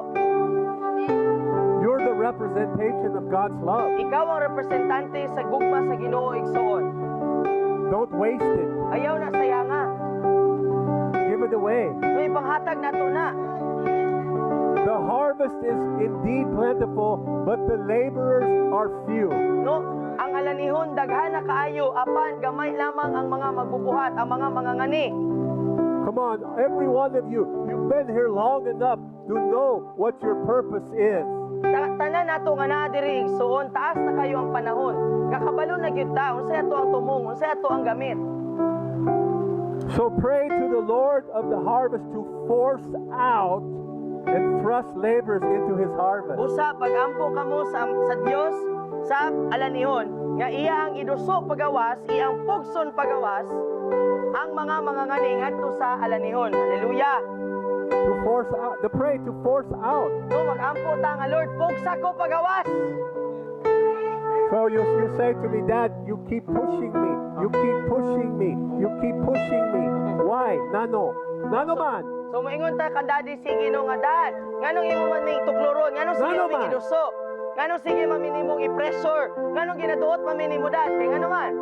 You're the representation of God's love. Ikaw ang representante sa gugma sa Ginoo igsoon. Don't waste it. Ayaw na sayanga. Give it away. May panghatag nato na. The harvest is indeed plentiful, but the laborers are few. No, ang alanihon daghan na kaayo apan gamay lamang ang mga magbubuhat, ang mga mangangani. Come on, every one of you, you've been here long enough to know what your purpose is. Tanan nato nga naa diri igsoon, taas na kayo ang panahon. Kakabalo na gyud ta, unsay ato ang tumong, unsay ato ang gamit. So pray to the Lord of the harvest to force out and thrust laborers into his harvest. Usa pagampo kamo sa Dios sa alanihon nga iya ang iduso pagawas, iyang pugson pagawas ang mga mangangani ngadto sa alanihon. Hallelujah. To force out, the pray to force out. No magampo ta nga Lord, pugsa ko pagawas. So you say to me, Dad, you keep pushing me. You keep pushing me. You keep pushing me. Why? Nano. Nano man. So moingon ta ka daddy sige no nga dad. Nganong imo man ning tukloron? Nganong sige Ngano man man? iduso? Nganong sige man minimong i-pressure? Nganong ginaduot man minimo dad? Kay ngano man?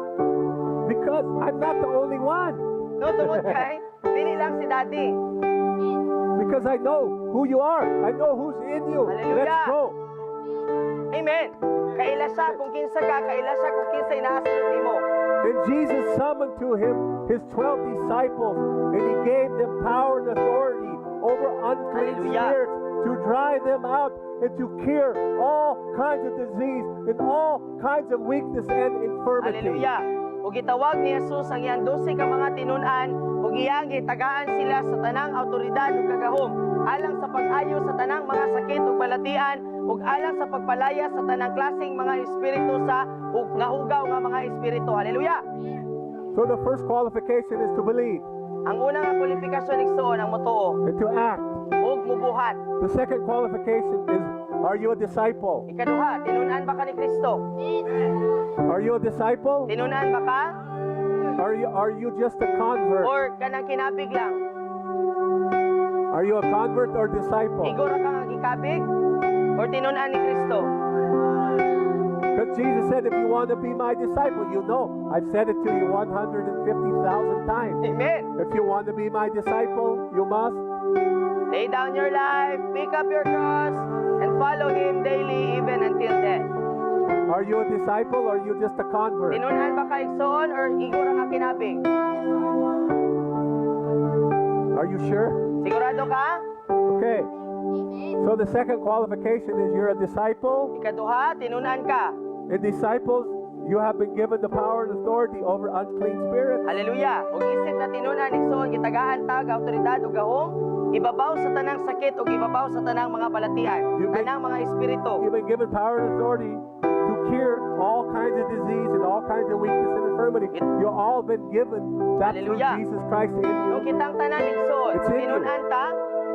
Because I'm not the only one. No tungod kay dili lang si daddy. Because I know who you are. I know who's in you. Hallelujah. Let's go. Amen. Kailasa kung kinsa ka, kailasa kung kinsa inaasalut nimo. And Jesus summoned to him his 12 disciples, and he gave them power and authority over unclean Hallelujah. spirits to drive them out and to cure all kinds of disease and all kinds of weakness and infirmity. Hallelujah. Ug gitawag ni Jesus ang iyang 12 ka mga tinun-an ug iyang gitagaan sila sa tanang awtoridad ug kagahom alang sa pag-ayo sa tanang mga sakit ug balatian ug alang sa pagpalaya sa tanang klaseng mga espiritu sa nga hugaw nga mga espiritu. Hallelujah. So the first qualification is to believe Ang una nga kwalifikasyon igsoon ang motoo and to act. ug mubuhat. The second qualification is, are you a disciple? Ikaduha, tinun-an ba ka ni Kristo? Are you a disciple? Tinun-an ba ka? Are you just a convert? Or kanang kinabig lang? Are you a convert or disciple? Igor ka nga gikabig? Or tinun-an ni Kristo? Because Jesus said, if you want to be my disciple, you know, I've said it to you 150,000 times. Amen. If you want to be my disciple, you must. Lay down your life, pick up your cross, and follow Him daily even until death. Are you a disciple or are you just a convert? Tinun-an ba ka igsoon or igor nga kinabig? Are you sure? Sigurado ka? Okay. So the second qualification is you're a disciple. Ikaduha, tinun-an ka. And disciples, you have been given the power and authority over unclean spirits. Hallelujah. Ug isip na tinun-an igsoon gitagaan tag awtoridad ug gahom, ibabaw sa tanang sakit ug ibabaw sa tanang mga balatian, tanang mga espiritu. You've been given power and authority to cure all kinds of disease and all kinds of weakness and infirmity. You've all been given that through Hallelujah. Jesus Christ in Kung you. kitang tanan igsoon, It's in you. tinun-an ta,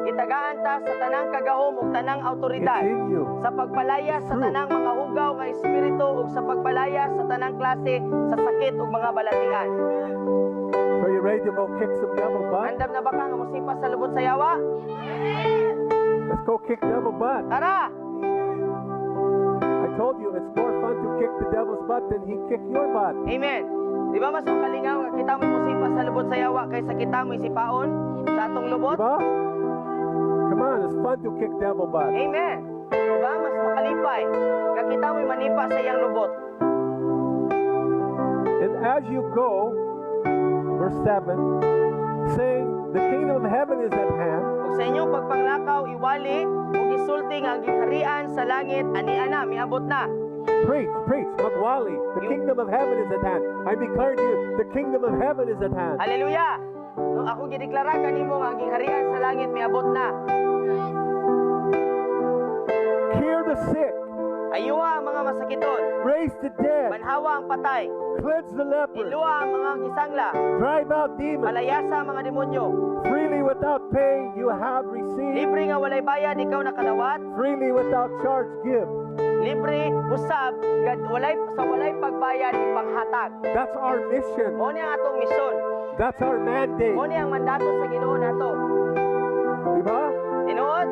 itagaan ta sa tanang kagahom ug tanang awtoridad. It's in you. Sa pagpalaya sa True. tanang mga hugaw nga espiritu ug sa pagpalaya sa tanang klase sa sakit ug mga balatian. So you ready to go kick some devil butt? Andam na ba ka nga mosipas sa lubot sa yawa? Let's go kick devil butt. Tara! I told you it's more fun to kick the devil's butt than he kick your butt. Amen. Di ba mas makalingaw nga kita mo mosipas sa lubot sa yawa kaysa kita mo isipaon sa atong lubot? Diba? Come on, it's fun to kick devil butt. Amen. Di ba mas makalipay nga kita mo manipa sa iyang lubot. And as you go, verse 7, saying, the kingdom of heaven is at hand. Ug sa inyong pagpanglakaw iwali ug isulti nga ang gingharian sa langit ani ana miabot na. Preach, magwali. The kingdom of heaven is at hand. I declare to you, the kingdom of heaven is at hand. Hallelujah. Nung ako gideklara kanimo nga ang gingharian sa langit miabot na. Cure the sick, Ayuha ang mga masakiton, raise the dead, manhawa ang patay, cleanse the leper, iluha ang mga gisangla, drive out demons. palayasa ang mga demonyo. Freely without pay you have received, Libre nga walay bayad ikaw nakadawat, freely without charge give. libre usab nga walay pagbayad ipanghatag. That's our mission. Mo ni ang atong misyon. That's our mandate. Mo ni ang mandato sa Ginoo nato. Diba? Tinuod?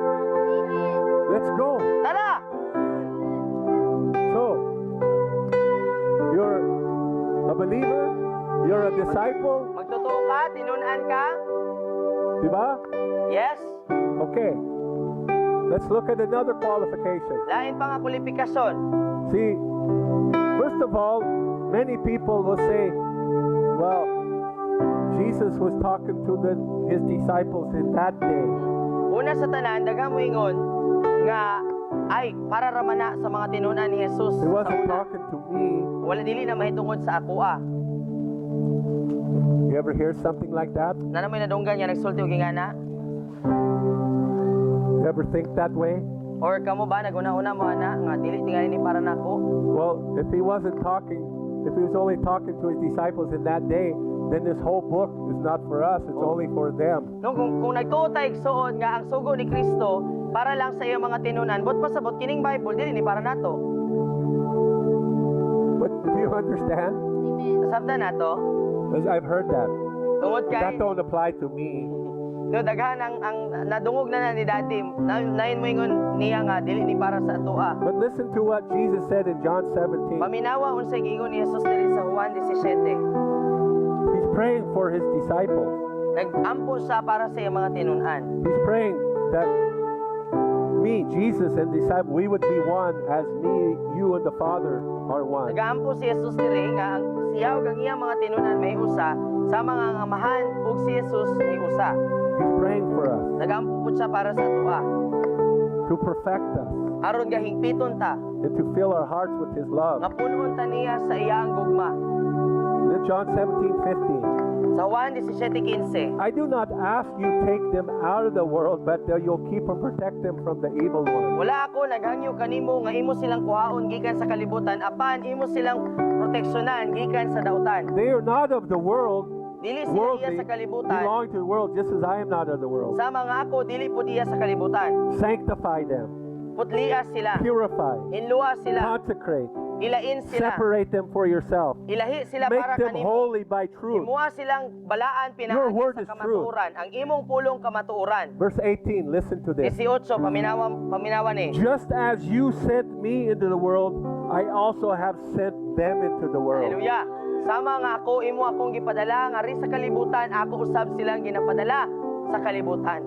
Let's go. Tara! you're a disciple, Magtotoo ka, tinunan ka? di ba? Yes. Okay. Let's look at another qualification. Lain pa nga kwalifikasyon. See, first of all, many people will say, well, Jesus was talking to his disciples in that day. Una sa tanan, daghang moingon nga ay para ramana sa mga tinunan ni Jesus. He Sa wasn't una, talking to me. wala dili na mahitungod sa ako You ever hear something like that? Na naman nadunggan nga nagsulti og ingana You ever think that way? or kamo ba naguna-una mo ana nga dili tingali ni para nako? Well, if he wasn't talking, if he was only talking to his disciples in that day, then this whole book is not for us, it's only for them. No, kung nagtuo ta igsuon nga ang sugo ni Kristo para lang sa iyang mga tinunan, but pasabot kining Bible dili ni para nato. But do you understand? Sabta nato, Because I've heard that. tungod kay That don't apply to me. no daghan ang nadungog na ni dati, nain mo ingon niya nga dili ni para sa atoa. But listen to what Jesus said in John 17. Paminawa unsay giingon ni Jesus diri sa Juan 17. He's praying for his disciples. Nag-ampo siya para sa iyang mga tinunan. He's praying that me, Jesus, and disciples, we would be one as me, you, and the Father are one. Nag-ampo si Jesus diri nga ang siya ug ang iyang mga tinunan may usa sa mga amahan ug si Jesus may usa. He's praying for us Nag-ampo pud siya para sa atoa. to perfect us Aron nga hingpiton ta, and to fill our hearts with His love. nga punon ta niya sa iyang gugma. In John 17:15, Sa Juan 17:15, I do not ask you take them out of the world, but that you'll keep and protect them from the evil one. wala ako naghangyo kanimo nga imo silang kuhaon gikan sa kalibutan apan imo silang proteksyonan gikan sa dautan. They are not of the world, Dili sila iya worldly, sa kalibutan. belong to the world, just as I am not of the world. Sama nga ako dili pud iya sa kalibutan. Sanctify them, Putlia sila, purify, inluwa sila, consecrate, ilain sila, separate them for yourself. ilahi sila Make para them kanimo. holy by truth. Imuha silang balaan Your word pinaagi is sa kamatuoran, ang imong pulong kamatuoran. Verse 18, listen to this. 18 paminawa ni. Just as you sent me into the world, I also have sent them into the world. Hallelujah. Sama nga ako imo akong gipadala nga ri sa kalibutan, ako usab silang ginapadala sa kalibutan.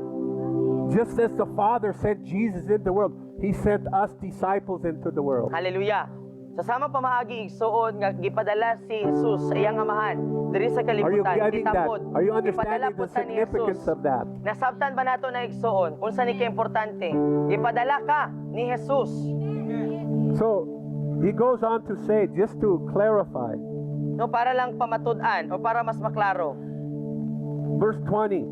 Just as the Father sent Jesus into the world, He sent us disciples into the world. Hallelujah. Sa sama pamaagi igsuon nga gipadala si Jesus sa iyang amahan diri sa Are you kalibutan. getting that? Kitapod, Are you gipadala understanding the pud ta ni significance Jesus. of that? Nasabtan ba nato na igsuon unsa ni kaimportante? Gipadala ka ni Jesus. So, He goes on to say, just to clarify, No, para lang pamatud-an o para mas maklaro. verse 20,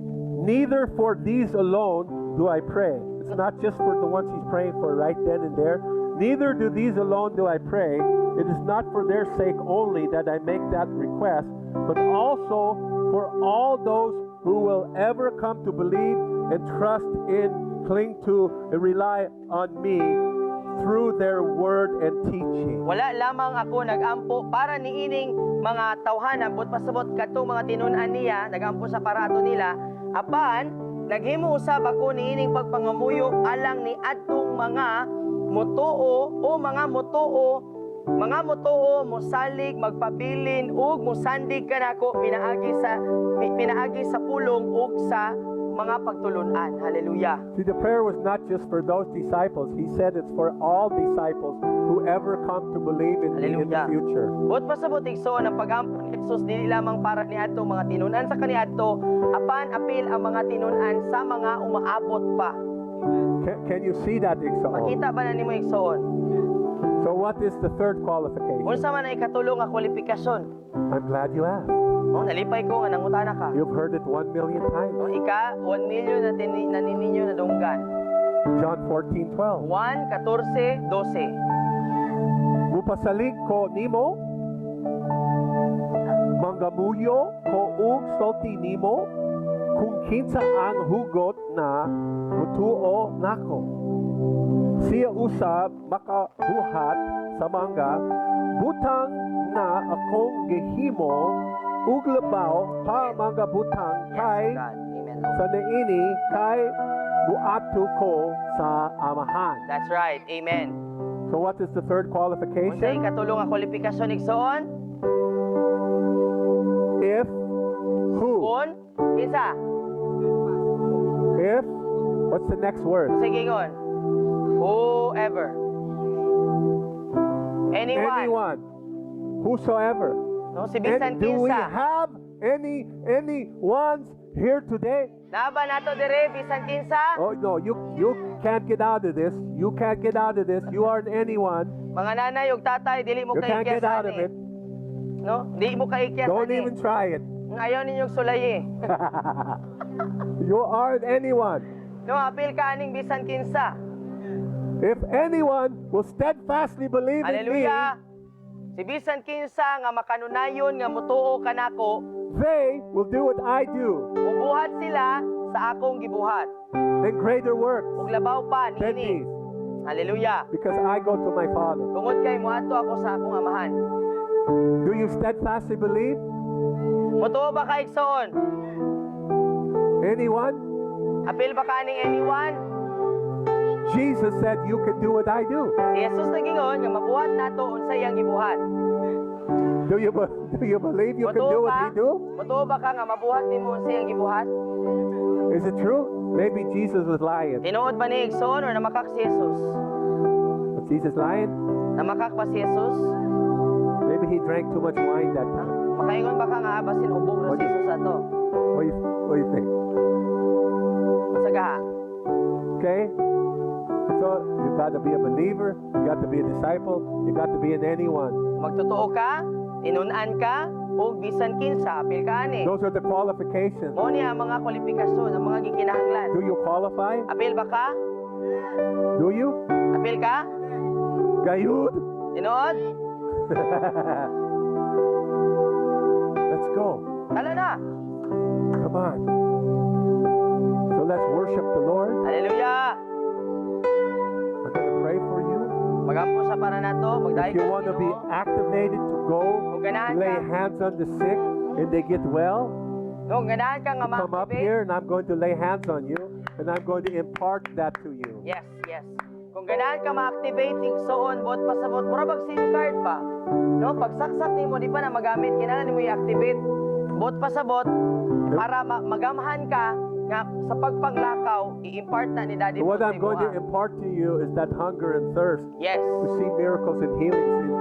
neither for these alone do I pray. It's not just for the ones He's praying for right then and there. Neither do these alone do I pray. It is not for their sake only that I make that request, but also for all those who will ever come to believe and trust in, cling to, and rely on me through their word and teaching. Wala lamang ako nag-ampo para niining mga tawhanan but pasabot kadto mga tinunan niya, nag-ampo sa para ato nila. Apan naghimo usab ako niining pagpangamuyo alang ni adtong mga mutuo o mga mutuo mosalig magpabilin ug mosandig kanako pinaagi sa pulong ug sa mga pagtulunan. Hallelujah. See, the prayer was not just for those disciples. He said it's for all disciples who ever come to believe in me in the Hallelujah. future. But pasabot igsoon ang pag-ampo ni Jesus dili lamang para niadto mga tinunan sa kaniadto, apan apil ang mga tinunan sa mga umaabot pa. Can you see that, Igsaon? Makita ba na nimo igsoon? So what is the third qualification? Unsa man ang ikatulong nga kwalifikasyon? I'm glad you asked. Oh, nalipay ko nga nangutana ka. You've heard it 1 million times. Oh, ika 1 million na nininyo na dunggan. John 14:12. 1:14-12. Mupasalig ko nimo, manggamuyo ko ug sulti nimo, kung kinsa ang hugot na mutuo nako. Siya usab makabuhat sa mangga, butang na akong gihimo ug labaw pa mga butang kay Yes, God. Amen. sa niini kay buato ko sa amahan. That's right. Amen. So what is the third Unsa qualification? ikatulong nga kwalifikasyon igsoon? If who? Kung kinsa? If what's the next word? Sige ngon. Whoever. Anyone. Whosoever. No, si bisan And do we kinsa. have any ones here today? Naba nato dire bisan kinsa. Oh no, you can't get out of this. You can't get out of this. You aren't anyone. Mga nanay ug tatay dili mo You can't kaikya get sa out of ani. it. No, di mo kaikya sa Don't ani. even try it. Ayaw ninyong sulayi. You aren't anyone. No, apil ka aning bisan kinsa. If anyone will steadfastly believe in me, Hallelujah. Si bisan kinsa nga makanunayon nga mutuo kanako, they will do what I do, mubuhat sila sa akong gibuhat. and greater works Ug labaw pa than niini. these, Hallelujah. because I go to my Father. Tungod kay moadto ako sa akong amahan. Do you steadfastly believe? Mutuo ba ka igsoon? Anyone? Apil ba ka aning anyone? Jesus said, you can do what I do. Si Jesus nagingon nga mabuhat nato unsay iyang gibuhat. Do you believe you can do what He do? Mutuo ba ka nga mabuhat nimo unsay iyang gibuhat? Is it true? Maybe Jesus was lying. Tinuod ba ni igsoon or namakak si Jesus? Was Jesus lying? Namakak ba si Jesus? Maybe he drank too much wine that time. Makaingon ba ka nga basin ubog ra si Jesus ato? What do you think? Sagaha. Okay? So, you got to be a believer, you got to be a disciple, you got to be an anyone. Magtotoo ka, tinun-an ka, ug bisan kinsa apil ka ani. Those are the qualifications. Mo ni ang mga kwalifikasyon, ang mga gikinahanglan. Do you qualify? Apil ba ka? Do you? Apil ka? Gayud? Tinuod? Let's go. Tala na. Come on. So let's worship the Lord. Hallelujah. I'm going to pray for you. Magampo sa para nato, magdaig If you ka want sa to be Ginoo. activated to go, Kung ganahan lay ka, hands on the sick and they get well, kung ganahan ka nga come up ma-activate. here and I'm going to lay hands on you and I'm going to impart that to you. Yes, yes. Kung ganahan ka ma-activate, igsoon, bot pasabot, mura bag SIM card pa. No, pagsaksak nimo di pa na magamit, kinahanglan nimo i-activate. Bot pasabot para magamhan ka nga sa pagpanglakaw, i-impart na ni Daddy What Boss I'm ni going to Moa. impart to you is that hunger and thirst Yes. to see miracles and healings in,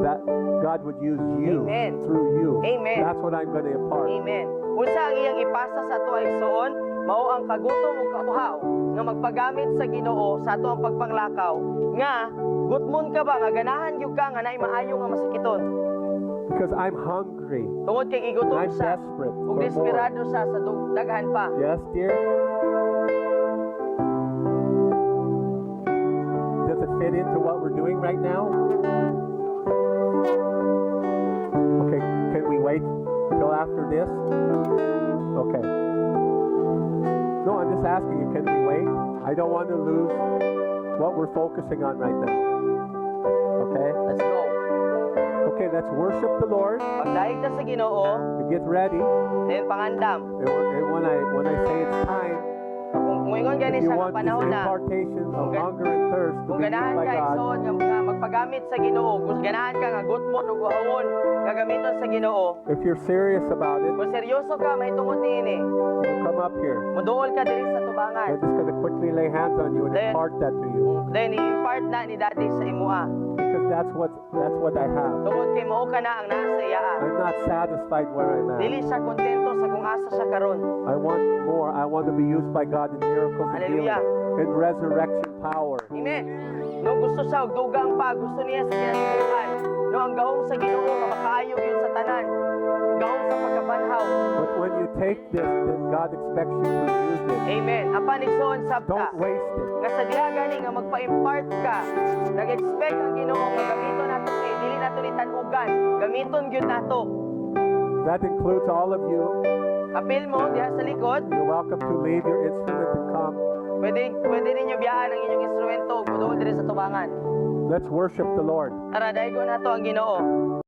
that God would use you Amen. through you. Amen. That's what I'm going to impart. Amen. Unsa ang iyang ipasa sa ato ay igsoon, mao ang kagutom ug kauhaw nga magpagamit sa Ginoo sa ato ang pagpanglakaw nga gutmon ka ba nga ganahan gyud ka nga naay maayo nga masakiton. Because I'm hungry. Tungod kay gigutom I'm siya desperate ug for more. desperado siya sa daghan pa. Yes, dear? Does it fit into what we're doing right now? Okay, can we wait till after this? Okay. No, I'm just asking you, can we wait? I don't want to lose what we're focusing on right now. Okay? Let's go. Okay, let's worship the Lord Pagdaig ta sa Ginoo, and get ready. then pangandam. And when I say it's time, Kung moingon gani if you sa want this panahon na impartation of Kung gan- hunger and thirst to kung be ganahan used by ka God, igsoon nga magpagamit sa Ginoo, kung ganahan ka nga gutmon ug uhawon gagamiton sa Ginoo. if you're serious about it, Kung seryoso ka mahitungod niini, you come up here. muduol ka diri sa tubangan. I'm just going to quickly lay hands on you and Then- impart that to you. Then i-impart na ni Daddy sa imuha. Because that's what I have. Tungod kay mao ka na ang naa sa iya. I'm not satisfied where I'm at. Dili siya kontento sa kung asa siya karon. I want more. I want to be used by God in miracles and Hallelujah. healing and resurrection power. Amen. No gusto siya og dugang pa, gusto niya sa kinabubuhan. No ang gahom sa Ginoo nga makaayo gyud sa tanan. Gahom sa pagkabanhaw. But when you take this, then God expects you to use it. Amen. Apan igsoon sabta. Don't waste it. Nga sa diha gani nga magpa-impart ka. Nag-expect ang Ginoo nga gamiton nato kay dili nato ni tanugan. Gamiton gyud nato. That includes all of you. Apil mo diha sa likod. You're welcome to leave your instrument and come. Pwede ninyo biyaan ang inyong instrumento ug muduol diri sa tubangan. Let's worship the Lord. Tara daygo nato ang Ginoo.